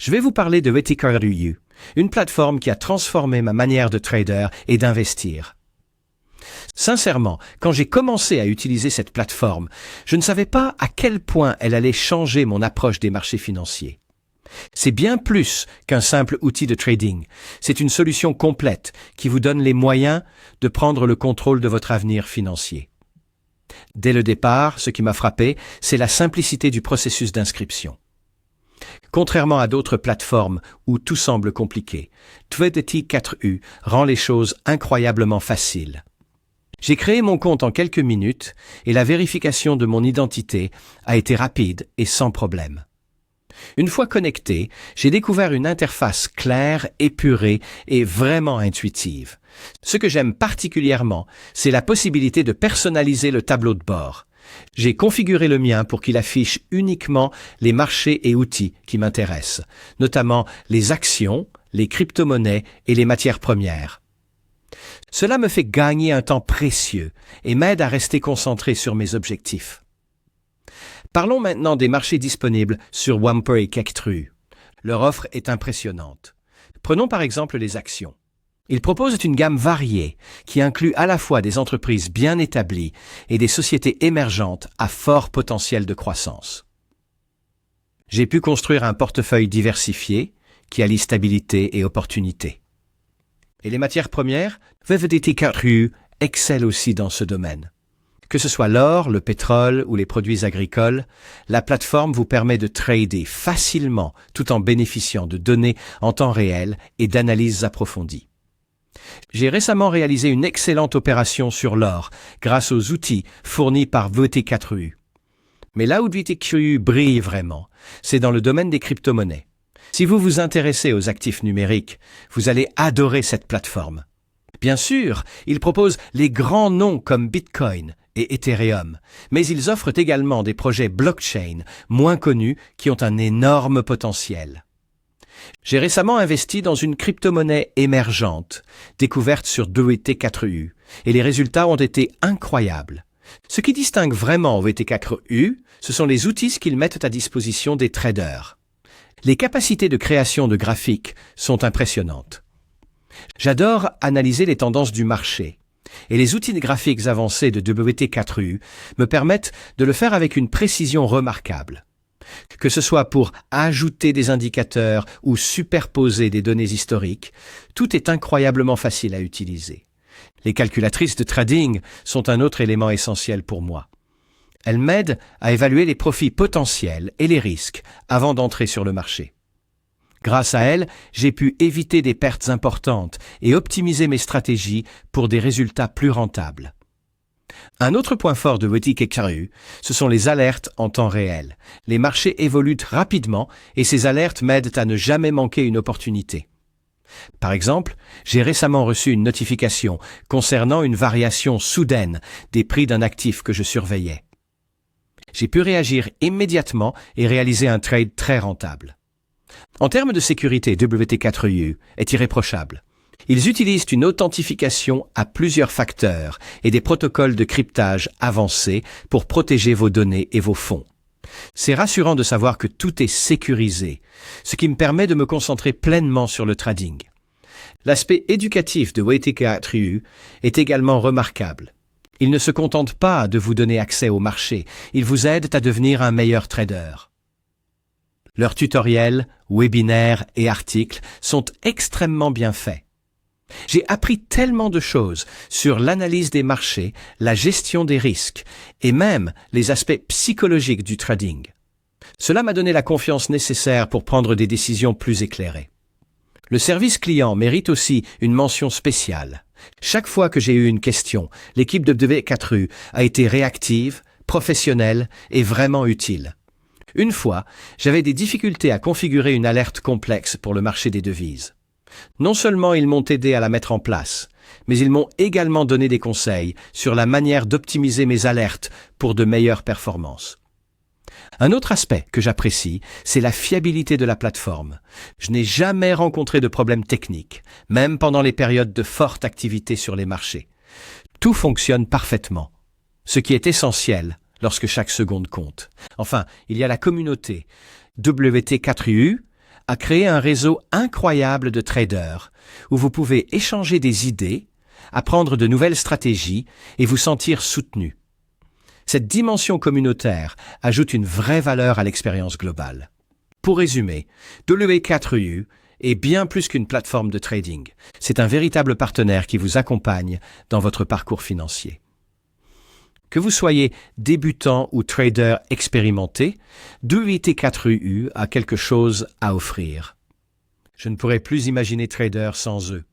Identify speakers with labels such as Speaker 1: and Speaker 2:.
Speaker 1: Je vais vous parler de WTKRU, une plateforme qui a transformé ma manière de trader et d'investir. Sincèrement, quand j'ai commencé à utiliser cette plateforme, je ne savais pas à quel point elle allait changer mon approche des marchés financiers. C'est bien plus qu'un simple outil de trading. C'est une solution complète qui vous donne les moyens de prendre le contrôle de votre avenir financier. Dès le départ, ce qui m'a frappé, c'est la simplicité du processus d'inscription. Contrairement à d'autres plateformes où tout semble compliqué, WTK4U rend les choses incroyablement faciles. J'ai créé mon compte en quelques minutes et la vérification de mon identité a été rapide et sans problème. Une fois connecté, j'ai découvert une interface claire, épurée et vraiment intuitive. Ce que j'aime particulièrement, c'est la possibilité de personnaliser le tableau de bord. J'ai configuré le mien pour qu'il affiche uniquement les marchés et outils qui m'intéressent, notamment les actions, les crypto-monnaies et les matières premières. Cela me fait gagner un temps précieux et m'aide à rester concentré sur mes objectifs. Parlons maintenant des marchés disponibles sur WTK4U. Leur offre est impressionnante. Prenons par exemple les actions. Ils proposent une gamme variée qui inclut à la fois des entreprises bien établies et des sociétés émergentes à fort potentiel de croissance. J'ai pu construire un portefeuille diversifié qui allie stabilité et opportunité. Et les matières premières, WTK4U excelle aussi dans ce domaine. Que ce soit l'or, le pétrole ou les produits agricoles, la plateforme vous permet de trader facilement tout en bénéficiant de données en temps réel et d'analyses approfondies. J'ai récemment réalisé une excellente opération sur l'or grâce aux outils fournis par WTK4U. Mais là où WTK4U brille vraiment, c'est dans le domaine des crypto-monnaies. Si vous vous intéressez aux actifs numériques, vous allez adorer cette plateforme. Bien sûr, ils proposent les grands noms comme Bitcoin et Ethereum, mais ils offrent également des projets blockchain moins connus qui ont un énorme potentiel. J'ai récemment investi dans une crypto-monnaie émergente, découverte sur WTK4U, et les résultats ont été incroyables. Ce qui distingue vraiment WTK4U, ce sont les outils qu'ils mettent à disposition des traders. Les capacités de création de graphiques sont impressionnantes. J'adore analyser les tendances du marché, et les outils de graphiques avancés de WTK4U me permettent de le faire avec une précision remarquable. Que ce soit pour ajouter des indicateurs ou superposer des données historiques, tout est incroyablement facile à utiliser. Les calculatrices de trading sont un autre élément essentiel pour moi. Elles m'aident à évaluer les profits potentiels et les risques avant d'entrer sur le marché. Grâce à elles, j'ai pu éviter des pertes importantes et optimiser mes stratégies pour des résultats plus rentables. Un autre point fort de WTK4U, ce sont les alertes en temps réel. Les marchés évoluent rapidement et ces alertes m'aident à ne jamais manquer une opportunité. Par exemple, j'ai récemment reçu une notification concernant une variation soudaine des prix d'un actif que je surveillais. J'ai pu réagir immédiatement et réaliser un trade très rentable. En termes de sécurité, WTK4U est irréprochable. Ils utilisent une authentification à plusieurs facteurs et des protocoles de cryptage avancés pour protéger vos données et vos fonds. C'est rassurant de savoir que tout est sécurisé, ce qui me permet de me concentrer pleinement sur le trading. L'aspect éducatif de WTK4U est également remarquable. Ils ne se contentent pas de vous donner accès au marché, ils vous aident à devenir un meilleur trader. Leurs tutoriels, webinaires et articles sont extrêmement bien faits. J'ai appris tellement de choses sur l'analyse des marchés, la gestion des risques et même les aspects psychologiques du trading. Cela m'a donné la confiance nécessaire pour prendre des décisions plus éclairées. Le service client mérite aussi une mention spéciale. Chaque fois que j'ai eu une question, l'équipe de WTK4U a été réactive, professionnelle et vraiment utile. Une fois, j'avais des difficultés à configurer une alerte complexe pour le marché des devises. Non seulement ils m'ont aidé à la mettre en place, mais ils m'ont également donné des conseils sur la manière d'optimiser mes alertes pour de meilleures performances. Un autre aspect que j'apprécie, c'est la fiabilité de la plateforme. Je n'ai jamais rencontré de problème technique, même pendant les périodes de forte activité sur les marchés. Tout fonctionne parfaitement, ce qui est essentiel lorsque chaque seconde compte. Enfin, il y a la communauté. WTK4U a créé un réseau incroyable de traders où vous pouvez échanger des idées, apprendre de nouvelles stratégies et vous sentir soutenu. Cette dimension communautaire ajoute une vraie valeur à l'expérience globale. Pour résumer, W4U est bien plus qu'une plateforme de trading. C'est un véritable partenaire qui vous accompagne dans votre parcours financier. Que vous soyez débutant ou trader expérimenté, W4U a quelque chose à offrir. Je ne pourrais plus imaginer trader sans eux.